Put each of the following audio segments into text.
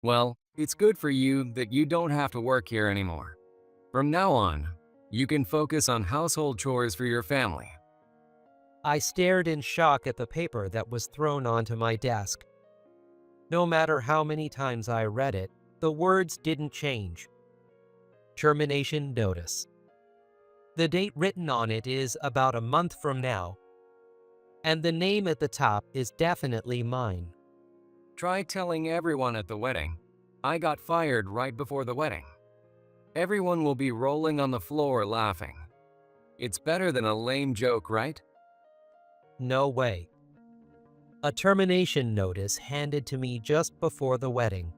Well, it's good for you that you don't have to work here anymore. From now on, you can focus on household chores for your family. I stared in shock at the paper that was thrown onto my desk. No matter how many times I read it, the words didn't change. Termination notice. The date written on it is about a month from now, and the name at the top is definitely mine. Try telling everyone at the wedding, I got fired right before the wedding. Everyone will be rolling on the floor laughing. It's better than a lame joke, right? No way. A termination notice handed to me just before the wedding.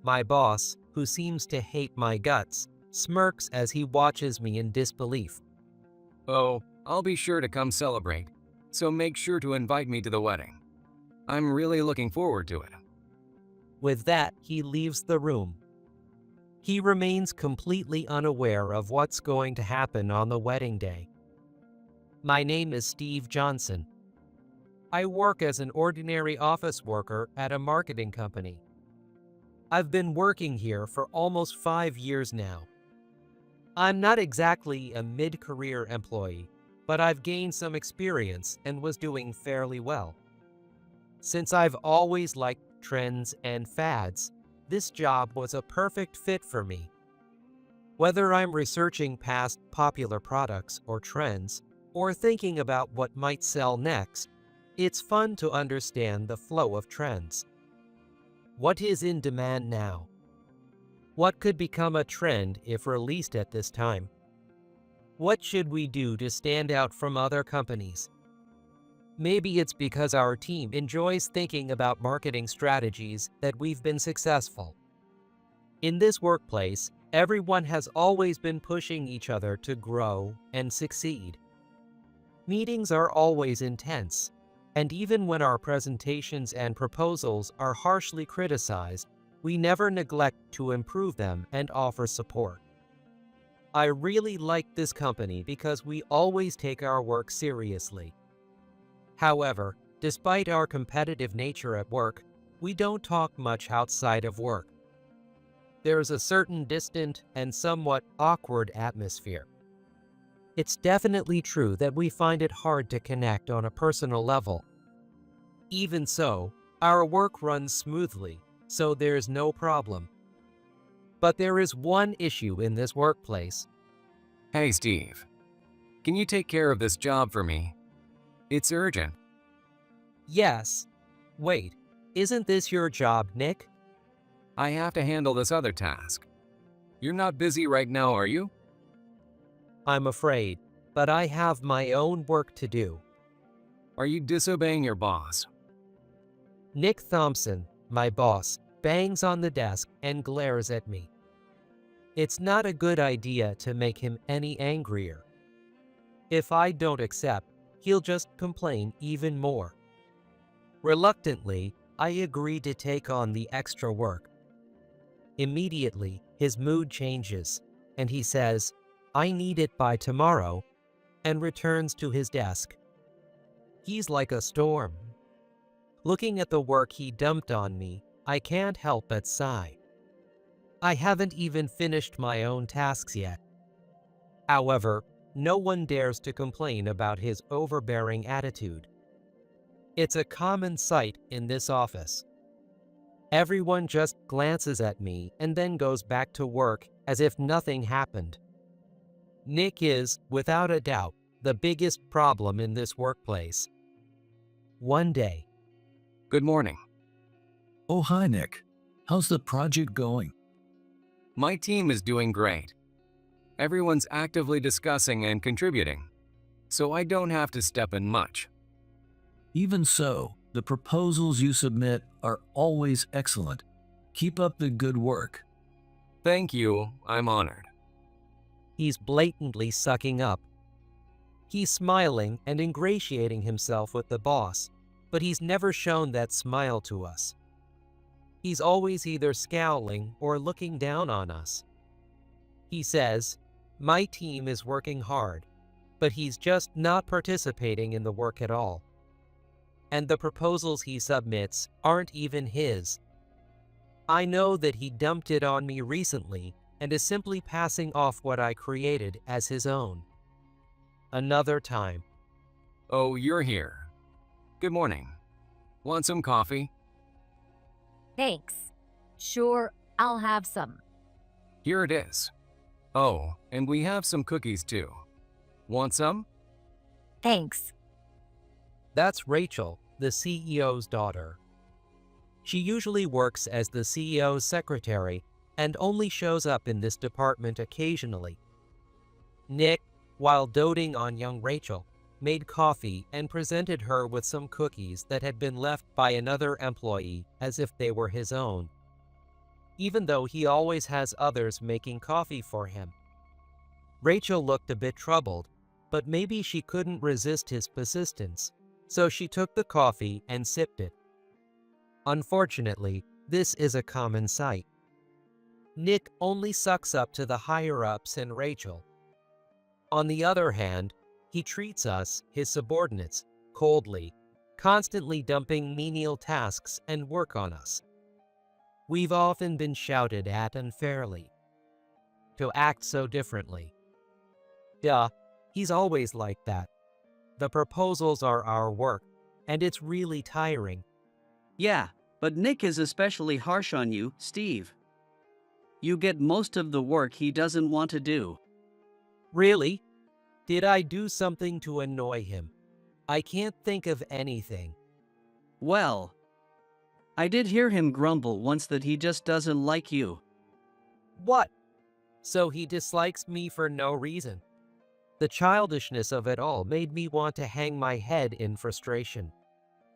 My boss, who seems to hate my guts, smirks as he watches me in disbelief. Oh, I'll be sure to come celebrate, so make sure to invite me to the wedding. I'm really looking forward to it. With that, he leaves the room. He remains completely unaware of what's going to happen on the wedding day. My name is Steve Johnson. I work as an ordinary office worker at a marketing company. I've been working here for almost 5 years now. I'm not exactly a mid-career employee, but I've gained some experience and was doing fairly well. Since I've always liked trends and fads, this job was a perfect fit for me. Whether I'm researching past popular products or trends, or thinking about what might sell next, it's fun to understand the flow of trends. What is in demand now? What could become a trend if released at this time? What should we do to stand out from other companies? Maybe it's because our team enjoys thinking about marketing strategies that we've been successful. In this workplace, everyone has always been pushing each other to grow and succeed. Meetings are always intense, and even when our presentations and proposals are harshly criticized, we never neglect to improve them and offer support. I really like this company because we always take our work seriously. However, despite our competitive nature at work, we don't talk much outside of work. There's a certain distant and somewhat awkward atmosphere. It's definitely true that we find it hard to connect on a personal level. Even so, our work runs smoothly, so there's no problem. But there is one issue in this workplace. Hey Steve, can you take care of this job for me? It's urgent. Yes. Wait, isn't this your job, Nick? I have to handle this other task. You're not busy right now, are you? I'm afraid, but I have my own work to do. Are you disobeying your boss? Nick Thompson, my boss, bangs on the desk and glares at me. It's not a good idea to make him any angrier. If I don't accept, he'll just complain even more. Reluctantly, I agree to take on the extra work. Immediately, his mood changes, and he says, "I need it by tomorrow," and returns to his desk. He's like a storm. Looking at the work he dumped on me, I can't help but sigh. I haven't even finished my own tasks yet. However, no one dares to complain about his overbearing attitude. It's a common sight in this office. Everyone just glances at me and then goes back to work as if nothing happened. Nick is, without a doubt, the biggest problem in this workplace. One day. Good morning. Oh, hi, Nick. How's the project going? My team is doing great. Everyone's actively discussing and contributing, so I don't have to step in much. Even so, the proposals you submit are always excellent. Keep up the good work. Thank you, I'm honored. He's blatantly sucking up. He's smiling and ingratiating himself with the boss, but he's never shown that smile to us. He's always either scowling or looking down on us. He says, "My team is working hard," but he's just not participating in the work at all. And the proposals he submits aren't even his. I know that he dumped it on me recently and is simply passing off what I created as his own. Another time. Oh, you're here. Good morning. Want some coffee? Thanks. Sure, I'll have some. Here it is. Oh, and we have some cookies too. Want some? Thanks. That's Rachel, the CEO's daughter. She usually works as the CEO's secretary and only shows up in this department occasionally. Nick, while doting on young Rachel, made coffee and presented her with some cookies that had been left by another employee as if they were his own, even though he always has others making coffee for him. Rachel looked a bit troubled, but maybe she couldn't resist his persistence, so she took the coffee and sipped it. Unfortunately, this is a common sight. Nick only sucks up to the higher-ups and Rachel. On the other hand, he treats us, his subordinates, coldly, constantly dumping menial tasks and work on us. We've often been shouted at unfairly. To act so differently. Duh, he's always like that. The proposals are our work, and it's really tiring. Yeah, but Nick is especially harsh on you, Steve. You get most of the work he doesn't want to do. Really? Did I do something to annoy him? I can't think of anything. Well, I did hear him grumble once that he just doesn't like you. What? So he dislikes me for no reason. The childishness of it all made me want to hang my head in frustration.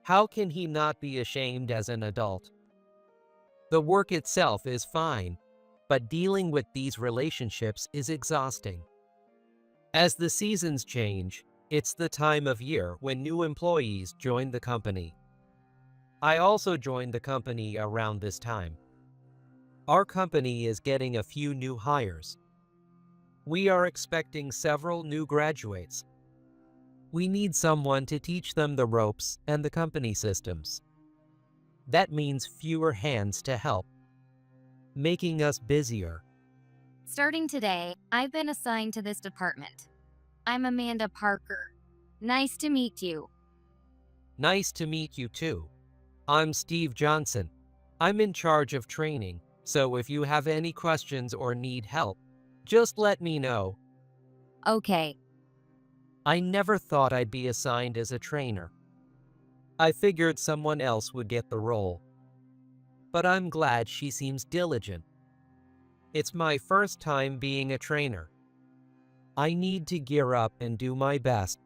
How can he not be ashamed as an adult? The work itself is fine, but dealing with these relationships is exhausting. As the seasons change, it's the time of year when new employees join the company. I also joined the company around this time. Our company is getting a few new hires. We are expecting several new graduates. We need someone to teach them the ropes and the company systems. That means fewer hands to help, making us busier. Starting today, I've been assigned to this department. I'm Amanda Parker. Nice to meet you. Nice to meet you too. I'm Steve Johnson. I'm in charge of training, so if you have any questions or need help, just let me know. Okay. I never thought I'd be assigned as a trainer. I figured someone else would get the role. But I'm glad she seems diligent. It's my first time being a trainer. I need to gear up and do my best.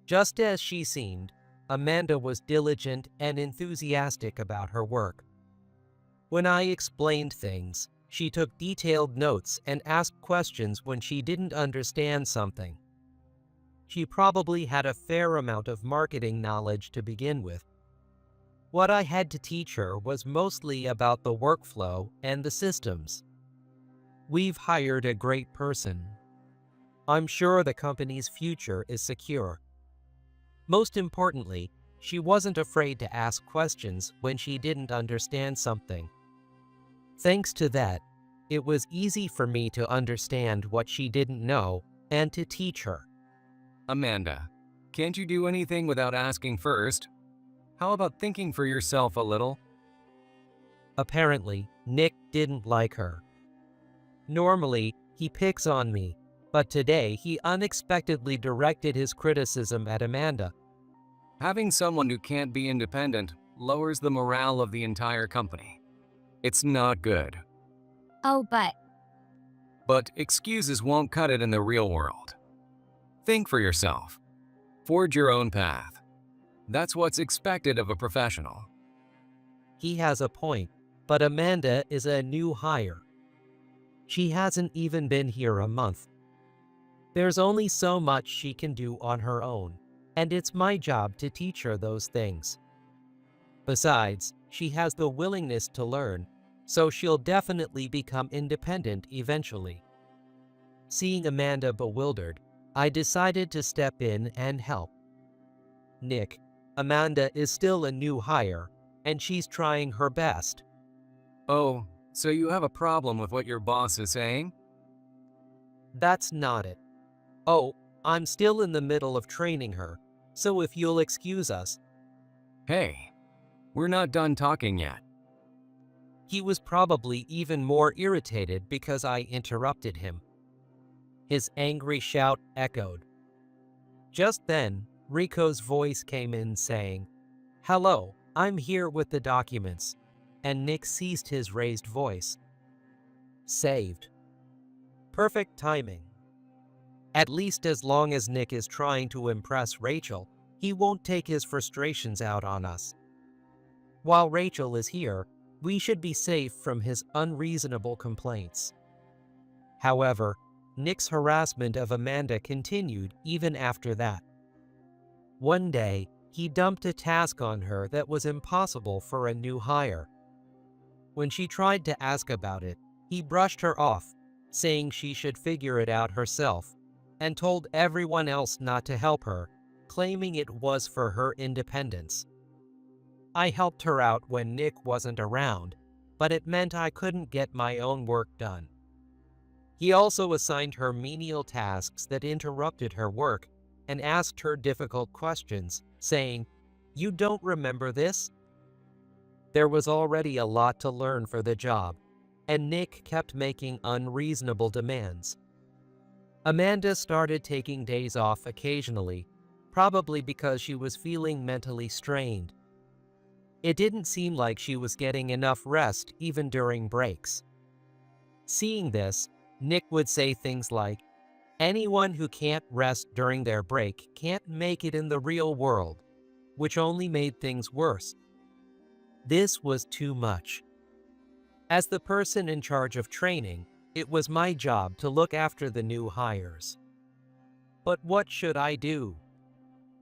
Just as she seemed, Amanda was diligent and enthusiastic about her work. When I explained things, she took detailed notes and asked questions when she didn't understand something. She probably had a fair amount of marketing knowledge to begin with. What I had to teach her was mostly about the workflow and the systems. We've hired a great person. I'm sure the company's future is secure. Most importantly, she wasn't afraid to ask questions when she didn't understand something. Thanks to that, it was easy for me to understand what she didn't know and to teach her. Amanda, can't you do anything without asking first? How about thinking for yourself a little? Apparently, Nick didn't like her. Normally, he picks on me, but today he unexpectedly directed his criticism at Amanda. Having someone who can't be independent lowers the morale of the entire company. It's not good. Oh, But excuses won't cut it in the real world. Think for yourself. Forge your own path. That's what's expected of a professional. He has a point, but Amanda is a new hire. She hasn't even been here a month. There's only so much she can do on her own, and it's my job to teach her those things. Besides, she has the willingness to learn, so she'll definitely become independent eventually. Seeing Amanda bewildered, I decided to step in and help. Nick, Amanda is still a new hire, and she's trying her best. Oh, so you have a problem with what your boss is saying? That's not it. Oh, I'm still in the middle of training her, so if you'll excuse us. Hey, we're not done talking yet. He was probably even more irritated because I interrupted him. His angry shout echoed. Just then, Rico's voice came in saying, "Hello, I'm here with the documents," and Nick ceased his raised voice. Saved. Perfect timing. At least as long as Nick is trying to impress Rachel, he won't take his frustrations out on us. While Rachel is here, we should be safe from his unreasonable complaints. However, Nick's harassment of Amanda continued even after that. One day, he dumped a task on her that was impossible for a new hire. When she tried to ask about it, he brushed her off, saying she should figure it out herself, and told everyone else not to help her, claiming it was for her independence. I helped her out when Nick wasn't around, but it meant I couldn't get my own work done. He also assigned her menial tasks that interrupted her work and asked her difficult questions, saying, "You don't remember this?" There was already a lot to learn for the job, and Nick kept making unreasonable demands. Amanda started taking days off occasionally, probably because she was feeling mentally strained. It didn't seem like she was getting enough rest even during breaks. Seeing this, Nick would say things like, "Anyone who can't rest during their break can't make it in the real world," which only made things worse. This was too much. As the person in charge of training, it was my job to look after the new hires. But what should I do?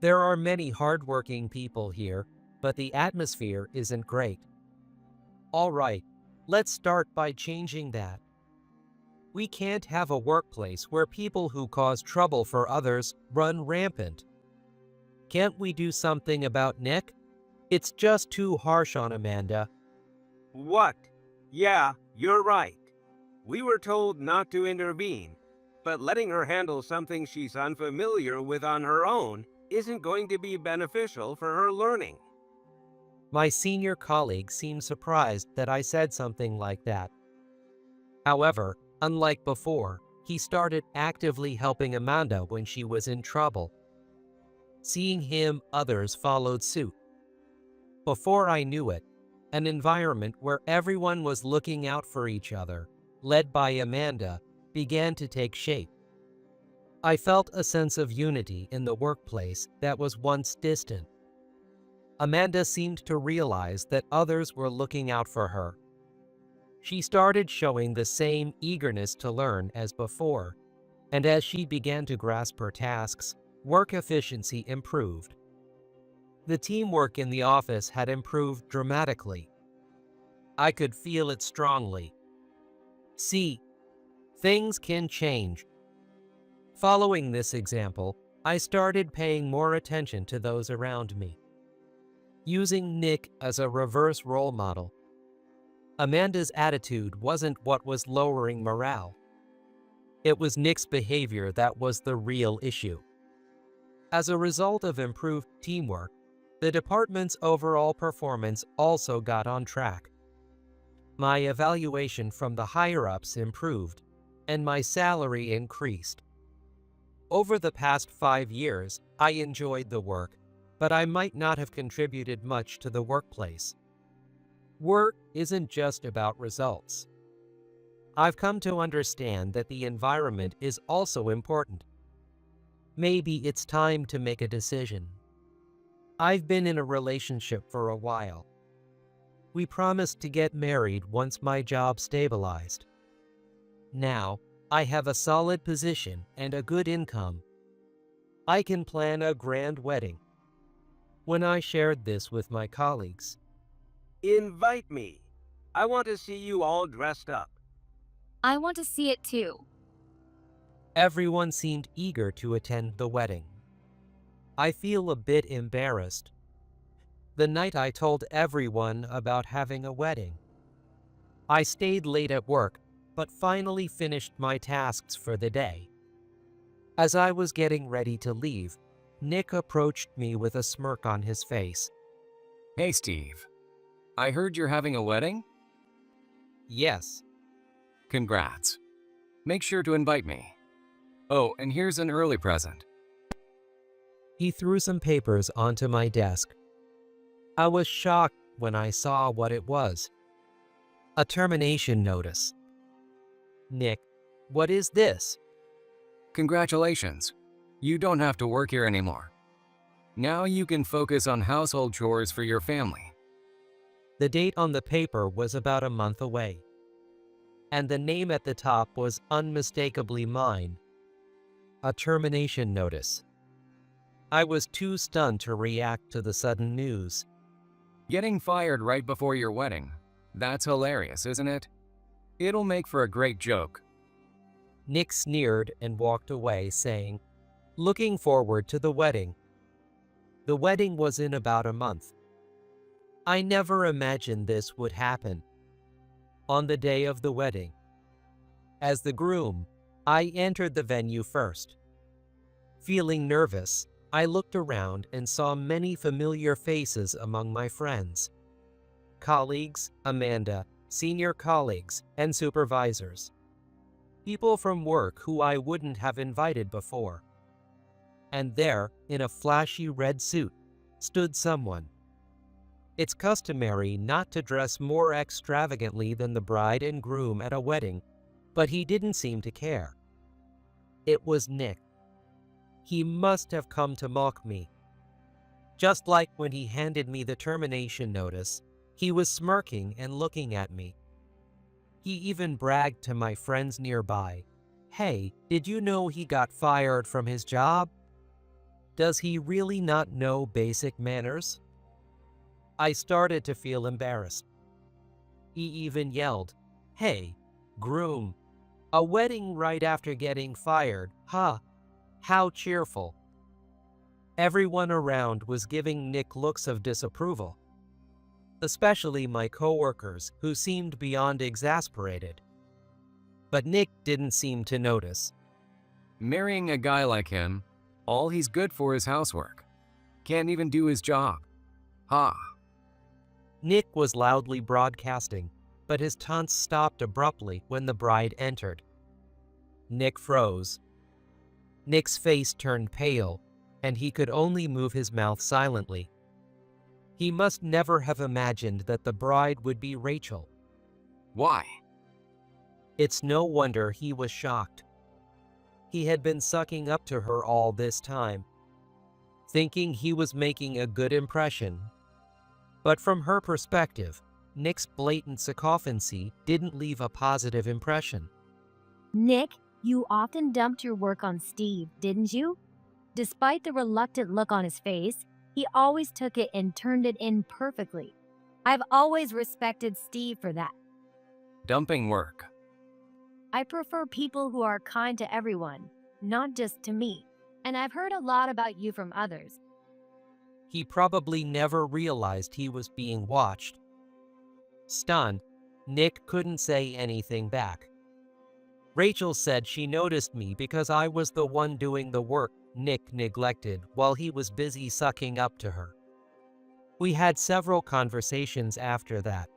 There are many hardworking people here, but the atmosphere isn't great. All right, let's start by changing that. We can't have a workplace where people who cause trouble for others run rampant. Can't we do something about Nick? It's just too harsh on Amanda. What? Yeah, you're right. We were told not to intervene, but letting her handle something she's unfamiliar with on her own isn't going to be beneficial for her learning. My senior colleague seemed surprised that I said something like that. However, unlike before, he started actively helping Amanda when she was in trouble. Seeing him, others followed suit. Before I knew it, an environment where everyone was looking out for each other, led by Amanda, began to take shape. I felt a sense of unity in the workplace that was once distant. Amanda seemed to realize that others were looking out for her. She started showing the same eagerness to learn as before, and as she began to grasp her tasks, work efficiency improved. The teamwork in the office had improved dramatically. I could feel it strongly. See, things can change. Following this example, I started paying more attention to those around me. Using Nick as a reverse role model. Amanda's attitude wasn't what was lowering morale. It was Nick's behavior that was the real issue. As a result of improved teamwork, the department's overall performance also got on track. My evaluation from the higher-ups improved, and my salary increased. Over the past 5 years, I enjoyed the work, but I might not have contributed much to the workplace. Work isn't just about results. I've come to understand that the environment is also important. Maybe it's time to make a decision. I've been in a relationship for a while. We promised to get married once my job stabilized. Now, I have a solid position and a good income. I can plan a grand wedding. When I shared this with my colleagues, Invite me. I want to see you all dressed up. I want to see it too. everyone seemed eager to attend the wedding. I feel a bit embarrassed. The night I told everyone about having a wedding. I stayed late at work, but finally finished my tasks for the day. As I was getting ready to leave, Nick approached me with a smirk on his face. Hey Steve, I heard you're having a wedding? Yes. Congrats. Make sure to invite me. Oh, and here's an early present. He threw some papers onto my desk. I was shocked when I saw what it was. A termination notice. Nick, what is this? Congratulations. You don't have to work here anymore. Now you can focus on household chores for your family. The date on the paper was about a month away, and the name at the top was unmistakably mine. A termination notice. I was too stunned to react to the sudden news. Getting fired right before your wedding. That's hilarious, isn't it? It'll make for a great joke. Nick sneered and walked away, saying, "Looking forward to the wedding." The wedding was in about a month. I never imagined this would happen. On the day of the wedding, as the groom, I entered the venue first. Feeling nervous, I looked around and saw many familiar faces among my friends. Colleagues, Amanda, senior colleagues, and supervisors. People from work who I wouldn't have invited before. And there, in a flashy red suit, stood someone. It's customary not to dress more extravagantly than the bride and groom at a wedding, but he didn't seem to care. It was Nick. He must have come to mock me. Just like when he handed me the termination notice, he was smirking and looking at me. He even bragged to my friends nearby, "Hey, did you know he got fired from his job? Does he really not know basic manners?" I started to feel embarrassed. He even yelled, "Hey, groom, a wedding right after getting fired, huh? How cheerful." Everyone around was giving Nick looks of disapproval, especially my coworkers, who seemed beyond exasperated. But Nick didn't seem to notice. Marrying a guy like him, all he's good for is housework. Can't even do his job. Ha. Nick was loudly broadcasting, but his taunts stopped abruptly when the bride entered. Nick froze. Nick's face turned pale, and he could only move his mouth silently. He must never have imagined that the bride would be Rachel. Why? It's no wonder he was shocked. He had been sucking up to her all this time, thinking he was making a good impression. But from her perspective, Nick's blatant sycophancy didn't leave a positive impression. Nick, you often dumped your work on Steve, didn't you? Despite the reluctant look on his face, he always took it and turned it in perfectly. I've always respected Steve for that. Dumping work. I prefer people who are kind to everyone, not just to me. And I've heard a lot about you from others. He probably never realized he was being watched. Stunned, Nick couldn't say anything back. Rachel said she noticed me because I was the one doing the work Nick neglected while he was busy sucking up to her. We had several conversations after that,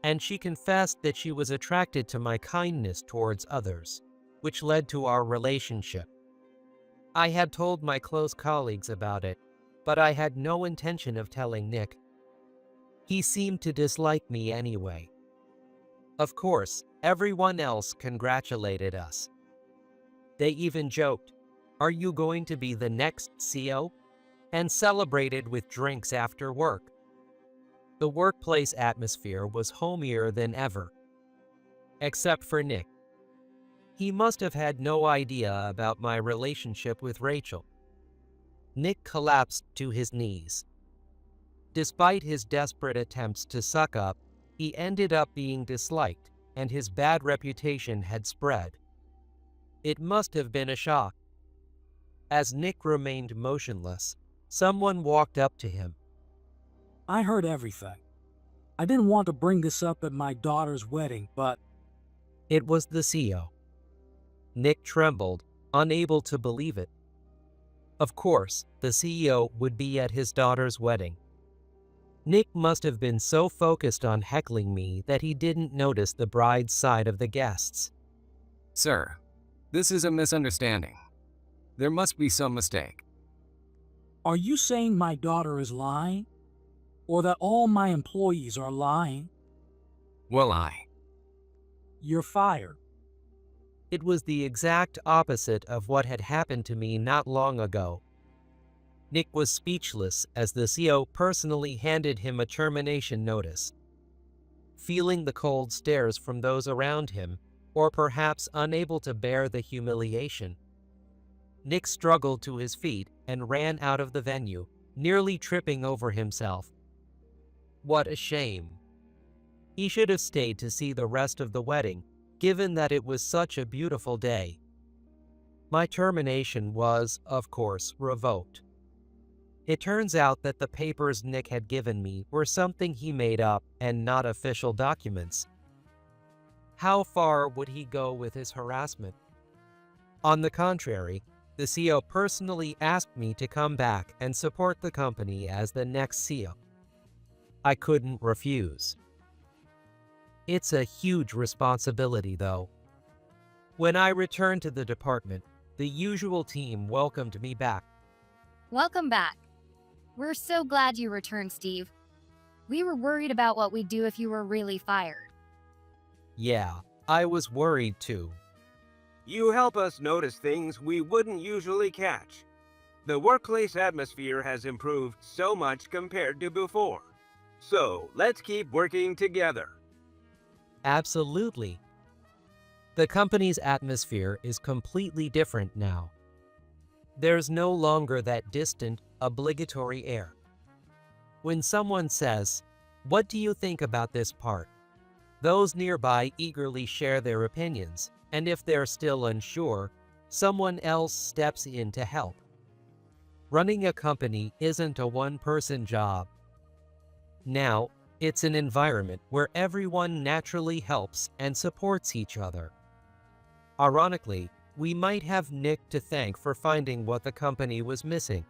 and she confessed that she was attracted to my kindness towards others, which led to our relationship. I had told my close colleagues about it, but I had no intention of telling Nick. He seemed to dislike me anyway. Of course, everyone else congratulated us. They even joked, "Are you going to be the next CEO?" and celebrated with drinks after work. The workplace atmosphere was homier than ever. Except for Nick. He must have had no idea about my relationship with Rachel. Nick collapsed to his knees. Despite his desperate attempts to suck up, he ended up being disliked, and his bad reputation had spread. It must have been a shock. As Nick remained motionless, someone walked up to him. "I heard everything. I didn't want to bring this up at my daughter's wedding, but It was the CEO. Nick trembled, unable to believe it. Of course, the CEO would be at his daughter's wedding. Nick must have been so focused on heckling me that he didn't notice the bride's side of the guests. Sir, this is a misunderstanding. There must be some mistake. are you saying my daughter is lying? Or that all my employees are lying? Well, You're fired. It was the exact opposite of what had happened to me not long ago. Nick was speechless as the CEO personally handed him a termination notice. Feeling the cold stares from those around him, or perhaps unable to bear the humiliation, Nick struggled to his feet and ran out of the venue, nearly tripping over himself. What a shame. He should have stayed to see the rest of the wedding, given that it was such a beautiful day. My termination was, of course, revoked. It turns out that the papers Nick had given me were something he made up and not official documents. How far would he go with his harassment? On the contrary, the CEO personally asked me to come back and support the company as the next CEO. I couldn't refuse. It's a huge responsibility, though. When I returned to the department, the usual team welcomed me back. Welcome back. We're so glad you returned, Steve. We were worried about what we'd do if you were really fired. Yeah, I was worried too. You help us notice things we wouldn't usually catch. The workplace atmosphere has improved so much compared to before. So let's keep working together. Absolutely. The company's atmosphere is completely different now. There's no longer that distant, obligatory air. When someone says, "What do you think about this part?" those nearby eagerly share their opinions, and if they're still unsure, someone else steps in to help. Running a company isn't a one-person job. Now, it's an environment where everyone naturally helps and supports each other. Ironically, we might have Nick to thank for finding what the company was missing.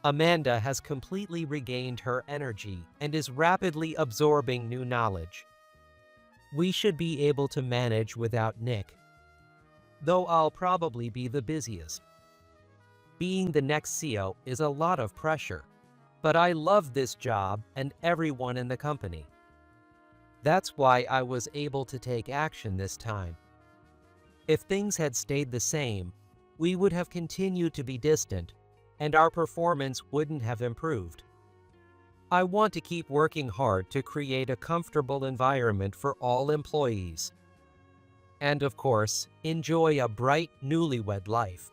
Amanda has completely regained her energy and is rapidly absorbing new knowledge. We should be able to manage without Nick, though I'll probably be the busiest. Being the next CEO is a lot of pressure, but I love this job and everyone in the company. That's why I was able to take action this time. If things had stayed the same, we would have continued to be distant, and our performance wouldn't have improved. I want to keep working hard to create a comfortable environment for all employees. And of course, enjoy a bright newlywed life.